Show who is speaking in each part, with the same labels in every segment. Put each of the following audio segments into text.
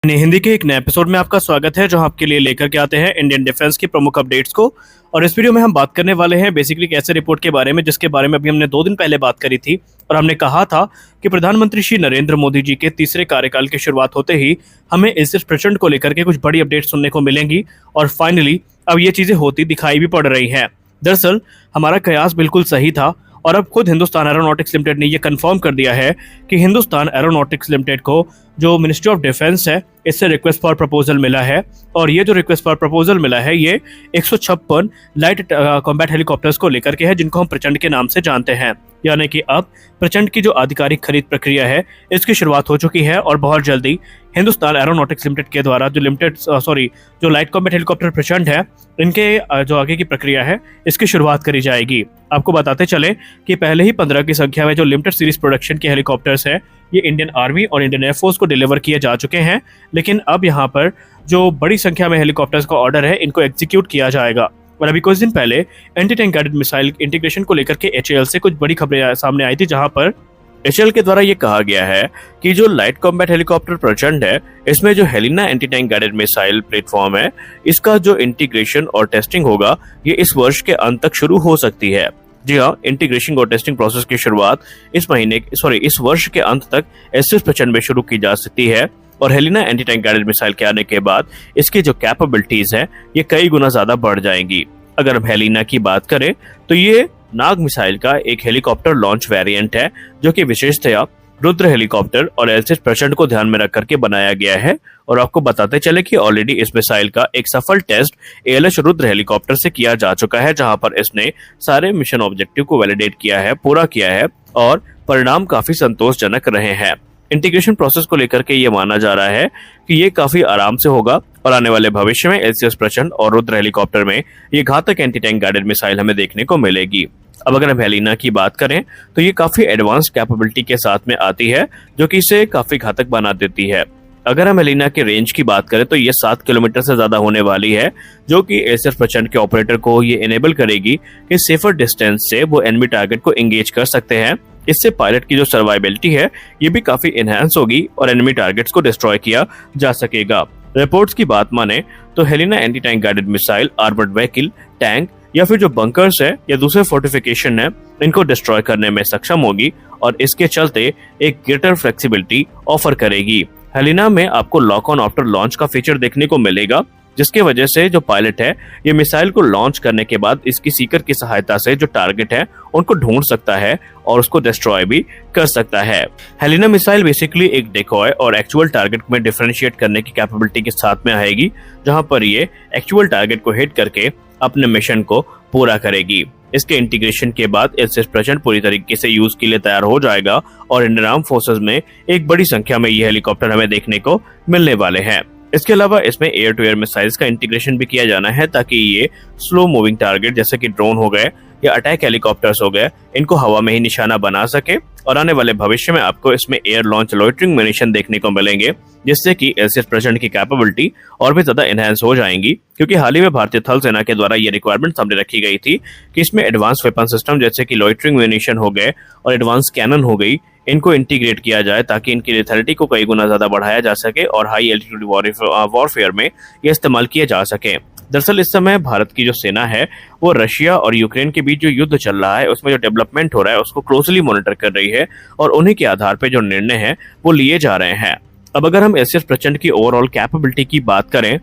Speaker 1: हिंदी के एक नए एपिसोड में आपका स्वागत है, जो आपके लिए लेकर के आते हैं इंडियन डिफेंस की प्रमुख अपडेट्स को। और इस वीडियो में हम बात करने वाले हैं बेसिकली एक ऐसे रिपोर्ट के बारे में जिसके बारे में अभी हमने 2 दिन पहले बात करी थी और हमने कहा था कि प्रधानमंत्री श्री नरेंद्र मोदी जी के तीसरे कार्यकाल की शुरुआत होते ही हमें इस प्रचंड को लेकर के कुछ बड़ी अपडेट सुनने को मिलेंगी और फाइनली अब ये चीजें होती दिखाई भी पड़ रही हैं। दरअसल हमारा कयास बिल्कुल सही था और अब खुद हिंदुस्तान एरोनॉटिक्स लिमिटेड ने यह कंफर्म कर दिया है कि हिंदुस्तान एरोनॉटिक्स लिमिटेड को जो मिनिस्ट्री ऑफ डिफेंस है इससे रिक्वेस्ट फॉर प्रपोजल मिला है। और ये जो रिक्वेस्ट फॉर प्रपोजल मिला है ये 156 लाइट कॉम्बैट हेलीकॉप्टर्स को लेकर के है, जिनको हम प्रचंड के नाम से जानते हैं। यानी कि अब प्रचंड की जो आधिकारिक खरीद प्रक्रिया है इसकी शुरुआत हो चुकी है और बहुत जल्दी हिंदुस्तान एरोनॉटिक्स लिमिटेड के द्वारा जो लाइट कॉम्बैट हेलीकॉप्टर प्रचंड है इनके जो आगे की प्रक्रिया है इसकी शुरुआत करी जाएगी। आपको बताते चले कि पहले ही 15 की संख्या में जो लिमिटेड सीरीज प्रोडक्शन के हेलीकॉप्टर्स है ये इंडियन आर्मी और इंडियन एयरफोर्स को डिलीवर किए जा चुके हैं, लेकिन अब यहाँ पर जो बड़ी संख्या में हेलीकॉप्टर्स का ऑर्डर है इनको एग्जीक्यूट किया जाएगा। और अभी कुछ दिन पहले anti tank guided missile integration को लेकर के HAL से कुछ बड़ी खबरें सामने आई थी, जहां पर HAL के द्वारा ये कहा गया है कि जो लाइट कॉम्बैट हेलीकॉप्टर प्रचंड है इसमें जो Helina anti tank guided missile platform है इसका जो इंटीग्रेशन और टेस्टिंग होगा ये इस वर्ष के अंत तक शुरू हो सकती है। जी हाँ, इंटीग्रेशन और टेस्टिंग प्रोसेस की शुरुआत इस वर्ष के अंत तक SS-55 में शुरू की जा सकती है। और Helina anti tank guided missile के आने के बाद इसकी जो कैपेबिलिटीज है ये कई गुना ज्यादा बढ़ जाएंगी। अगर हम हेलिना की बात करें तो ये नाग मिसाइल का एक हेलीकॉप्टर लॉन्च वेरिएंट है, जो कि विशेषतया रुद्र हेलीकॉप्टर और LCS प्रचंड को ध्यान में रख करके बनाया गया है। और आपको बताते चले कि ऑलरेडी इस मिसाइल का एक सफल टेस्ट ALH रुद्र हेलीकॉप्टर से किया जा चुका है, जहां पर इसने सारे मिशन ऑब्जेक्टिव को वैलिडेट किया है, पूरा किया है और परिणाम काफी संतोषजनक रहे हैं। इंटीग्रेशन प्रोसेस को लेकर के ये माना जा रहा है कि ये काफी आराम से होगा और आने वाले भविष्य में LCS प्रचंड और रुद्र हेलीकॉप्टर में ये घातक एंटी टैंक गाइडेड मिसाइल हमें देखने को मिलेगी। अब अगर हम हेलिना की बात करें तो ये काफी एडवांस कैपेबिलिटी के साथ में आती है, जो कि इसे काफी घातक बना देती है। अगर हम हेलिना के रेंज की बात करें तो ये 7 किलोमीटर से ज्यादा होने वाली है, जो कि LCS प्रचंड के ऑपरेटर को ये इनेबल करेगी कि सेफर डिस्टेंस से वो एनिमी टारगेट को एंगेज कर सकते हैं। इससे पायलट की जो सर्वाइबिलिटी है ये भी काफी इनहेंस होगी और एनिमी टारगेट्स को डिस्ट्रॉय किया जा सकेगा। रिपोर्ट्स की बात माने तो Helina anti tank guided missile armoured vehicle, tank या फिर जो बंकर्स है या दूसरे फोर्टिफिकेशन है इनको डिस्ट्रॉय करने में सक्षम होगी और इसके चलते एक ग्रेटर फ्लेक्सिबिलिटी ऑफर करेगी। हेलिना में आपको लॉक ऑन आफ्टर लॉन्च का फीचर देखने को मिलेगा, जिसके वजह से जो पायलट है ये मिसाइल को लॉन्च करने के बाद इसकी सीकर की सहायता से जो टारगेट है उनको ढूंढ सकता है और उसको डिस्ट्रॉय भी कर सकता है। हेलिना मिसाइल बेसिकली एक डेकॉय और एक्चुअल टारगेट में डिफरेंशिएट करने की कैपेबिलिटी के साथ में आएगी, जहां पर ये एक्चुअल टारगेट को हिट करके अपने मिशन को पूरा करेगी। इसके इंटीग्रेशन के बाद LCS प्रचंड पूरी तरीके से यूज के लिए तैयार हो जाएगा और इंडियन आर्म फोर्सेस में एक बड़ी संख्या में ये हेलीकॉप्टर हमें देखने को मिलने वाले हैं। इसके अलावा इसमें एयर टू एयर मिसाइल्स का इंटीग्रेशन भी किया जाना है, ताकि ये स्लो मूविंग टारगेट जैसे कि ड्रोन हो गए या अटैक हेलीकॉप्टर्स हो गए इनको हवा में ही निशाना बना सके। और आने वाले भविष्य में आपको इसमें एयर लॉन्च लॉइटरिंग म्यूनिशन देखने को मिलेंगे, जिससे कि LCS प्रचंड की कैपेबिलिटी और भी ज्यादा एनहांस हो जाएंगी। क्योंकि हाल ही में भारतीय थल सेना के द्वारा ये रिक्वायरमेंट सामने रखी गई थी कि इसमें एडवांस वेपन सिस्टम जैसे कि लॉइटरिंग म्यूनिशन हो गए और एडवांस कैनन हो गई, इनको इंटीग्रेट किया जाए ताकि इनकी लेथैलिटी को कई गुना ज्यादा बढ़ाया जा सके और हाई एल्टीट्यूड वॉरफेयर में ये इस्तेमाल किए जा सके। दरअसल इस समय भारत की जो सेना है वो रशिया और यूक्रेन के बीच जो युद्ध चल रहा है उसमें जो डेवलपमेंट हो रहा है उसको क्लोजली मॉनिटर कर रही है और उन्हीं के आधार पर जो निर्णय है वो लिए जा रहे हैं। अब अगर हम LCS प्रचंड की ओवरऑल कैपेबिलिटी की बात करें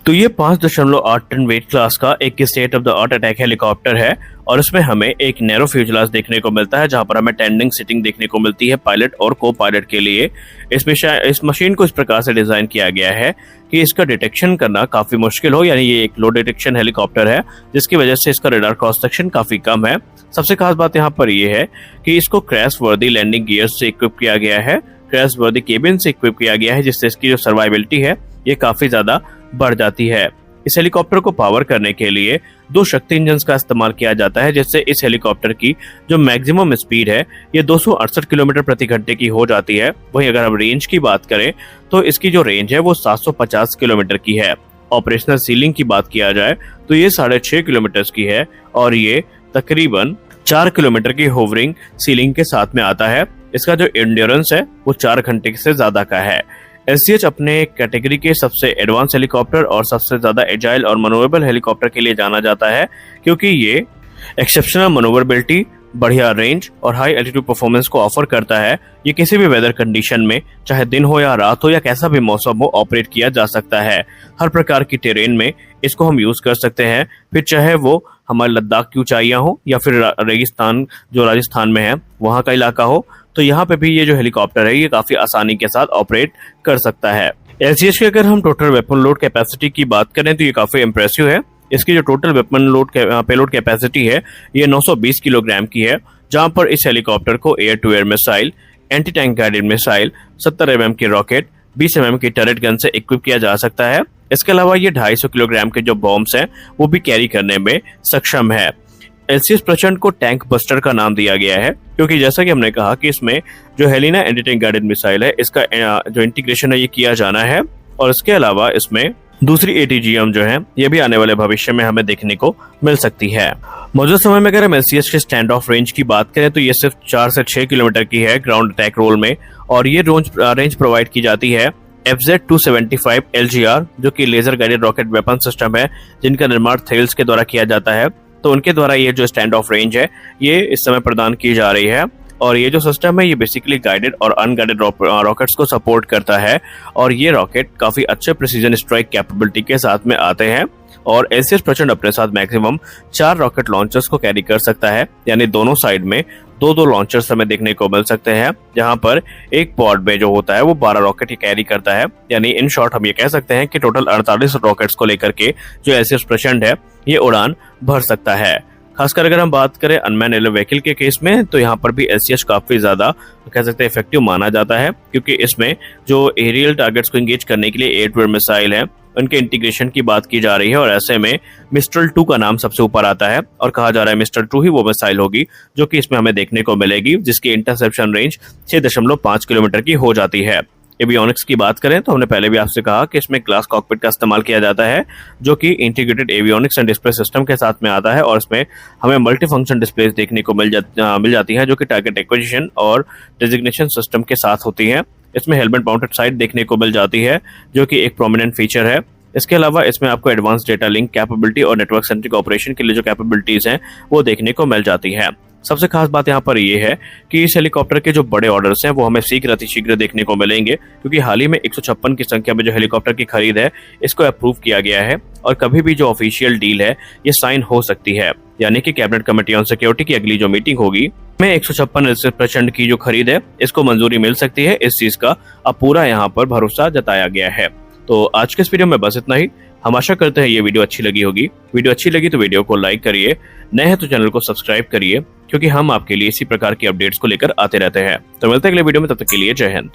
Speaker 1: तो ये 5.8 टन वेट क्लास का एक state of the art attack helicopter है और इसमें हमें एक नैरो फ्यूजलाज देखने को मिलता है, जहां पर हमें टेंडिंग सीटिंग देखने को मिलती है पायलट और को पायलट के लिए। इस मशीन को इस प्रकार से डिजाइन किया गया है कि इसका डिटेक्शन करना काफी मुश्किल हो, यानी ये एक लो डिटेक्शन हेलीकॉप्टर है जिसकी वजह से इसका रडार क्रॉस सेक्शन काफी कम है। सबसे खास बात यहाँ पर यह है कि इसको क्रैश वर्दी लैंडिंग गियर्स से इक्विप किया गया है, क्रैश वर्दी केबिन से इक्विप किया गया है, जिससे इसकी जो सर्वाइबिलिटी है ये काफी ज्यादा बढ़ जाती है। इस हेलीकॉप्टर को पावर करने के लिए 2 शक्ति इंजन का इस्तेमाल किया जाता है, जिससे इस हेलीकॉप्टर की जो मैक्सिमम स्पीड है ये 268 किलोमीटर प्रति घंटे की हो जाती है। वहीं अगर हम रेंज की बात करें तो इसकी जो रेंज है वो 750 किलोमीटर की है। ऑपरेशनल सीलिंग की बात किया जाए तो ये 6.5 किलोमीटर की है और ये तकरीबन 4 किलोमीटर की होवरिंग सीलिंग के साथ में आता है। इसका जो एंड्योरेंस है वो 4 घंटे से ज्यादा का है। एलसीएच अपने कैटेगरी के सबसे एडवांस हेलीकॉप्टर और सबसे ज़्यादा एजाइल और मनोवेबल हेलीकॉप्टर के लिए जाना जाता है, क्योंकि ये एक्सेप्शनल मनोवरबिलिटी, बढ़िया रेंज और हाई एल्टीट्यूड परफॉर्मेंस को ऑफर करता है। ये किसी भी वेदर कंडीशन में, चाहे दिन हो या रात हो या कैसा भी मौसम हो, ऑपरेट किया जा सकता है। हर प्रकार की टेरेन में इसको हम यूज कर सकते हैं, फिर चाहे वो हमारे लद्दाख की ऊंचाइयां हो या फिर रेगिस्तान जो राजस्थान में है वहां का इलाका हो, तो यहाँ पे भी ये जो हेलीकॉप्टर है ये काफी आसानी के साथ ऑपरेट कर सकता है। एलसीएच की अगर हम टोटल वेपन लोड कैपेसिटी की बात करें तो ये काफी इंप्रेसिव है। इसकी जो total weapon load payload capacity है ये 920 किलोग्राम की है, जहां पर इस हेलीकॉप्टर को air to air missile, anti tank guided missile, 70 mm की रॉकेट, 20 mm की टरेट गन से इक्विप किया जा सकता है। इसके अलावा ये 250 किलोग्राम के जो बॉम्ब्स हैं वो भी कैरी करने में सक्षम है। एलसीएच प्रचंड को टैंक बस्टर का नाम दिया गया है, क्योंकि जैसा कि हमने कहा कि इसमें जो Helina anti tank guided missile है इसका जो इंटीग्रेशन है ये किया जाना है, और इसके अलावा इसमें दूसरी एटीजीएम जो है ये भी आने वाले भविष्य में हमें देखने को मिल सकती है। मौजूदा समय में अगर हम एलसीएच के स्टैंड ऑफ रेंज की बात करें तो ये सिर्फ 4 से 6 किलोमीटर की है ग्राउंड अटैक रोल में, और ये रेंज प्रोवाइड की जाती है FZ-275 LGR जो कि laser guided rocket weapon system है, जिनका निर्माण थेल्स के द्वारा किया जाता है। तो उनके द्वारा ये जो स्टैंड ऑफ रेंज है ये इस समय प्रदान की जा रही है, और ये जो सिस्टम है ये बेसिकली गाइडेड और अनगाइडेड रॉकेट्स को सपोर्ट करता है, और ये रॉकेट काफी अच्छे प्रिसीजन स्ट्राइक कैपेबिलिटी के साथ में आते हैं। और एलसीएच प्रचंड अपने साथ मैक्सिमम 4 रॉकेट लॉन्चर्स को कैरी कर सकता है, यानी दोनों साइड में 2-2 लॉन्चर्स हमें देखने को मिल सकते हैं, जहां पर एक पॉड में जो होता है वो 12 रॉकेट ही कैरी करता है। यानी इन शॉर्ट हम ये कह सकते हैं कि टोटल 48 रॉकेट्स को लेकर के जो एलसीएच प्रचंड है ये उड़ान भर सकता है। खासकर अगर हम बात करें अनमैन एरियल व्हीकल के केस में तो यहाँ पर भी एलसीएच काफी ज्यादा कह सकते हैं इफेक्टिव माना जाता है, क्योंकि इसमें जो एरियल टारगेट्स को एंगेज करने के लिए एयर टू एयर मिसाइल है उनके इंटीग्रेशन की बात की जा रही है, और ऐसे में मिस्ट्रल 2 का नाम सबसे ऊपर आता है, और कहा जा रहा है मिस्ट्रल 2 ही वो मिसाइल होगी जो कि इसमें हमें देखने को मिलेगी, जिसकी इंटरसेप्शन रेंज 6.5 किलोमीटर की हो जाती है। एवियोनिक्स की बात करें तो हमने पहले भी आपसे कहा कि इसमें ग्लास कॉकपिट का इस्तेमाल किया जाता है, जो कि integrated avionics and display system के साथ में आता है, और इसमें हमें मल्टी फंक्शन डिस्प्ले देखने को मिल जाती है जो कि टारगेट एक्विजिशन और डेजिग्नेशन सिस्टम के साथ होती है। इसमें हेलमेट माउंटेड साइट देखने को मिल जाती है जो कि एक प्रोमिनेंट फीचर है। इसके अलावा इसमें आपको एडवांस डेटा लिंक कैपेबिलिटी और नेटवर्क सेंट्रिक ऑपरेशन के लिए जो कैपेबिलिटीज हैं वो देखने को मिल जाती है। सबसे खास बात यहाँ पर ये है कि इस हेलीकॉप्टर के जो बड़े ऑर्डर्स हैं वो हमें शीघ्र देखने को मिलेंगे, क्योंकि हाल ही में 156 की संख्या में जो हेलीकॉप्टर की खरीद है इसको अप्रूव किया गया है, और कभी भी जो ऑफिशियल डील है ये साइन हो सकती है। यानी कि कैबिनेट कमेटी ऑन सिक्योरिटी की अगली जो मीटिंग होगी में 156 एलसीएच प्रचंड की जो खरीद है इसको मंजूरी मिल सकती है। इस चीज का अब पूरा यहाँ पर भरोसा जताया गया है। तो आज के इस वीडियो में बस इतना ही। हम आशा करते हैं ये वीडियो अच्छी लगी होगी। वीडियो अच्छी लगी तो वीडियो को लाइक करिए, नए हैं तो चैनल को सब्सक्राइब करिए, क्योंकि हम आपके लिए इसी प्रकार की अपडेट्स को लेकर आते रहते हैं। तो मिलते हैं अगले वीडियो में, तब तक के लिए जय हिंद।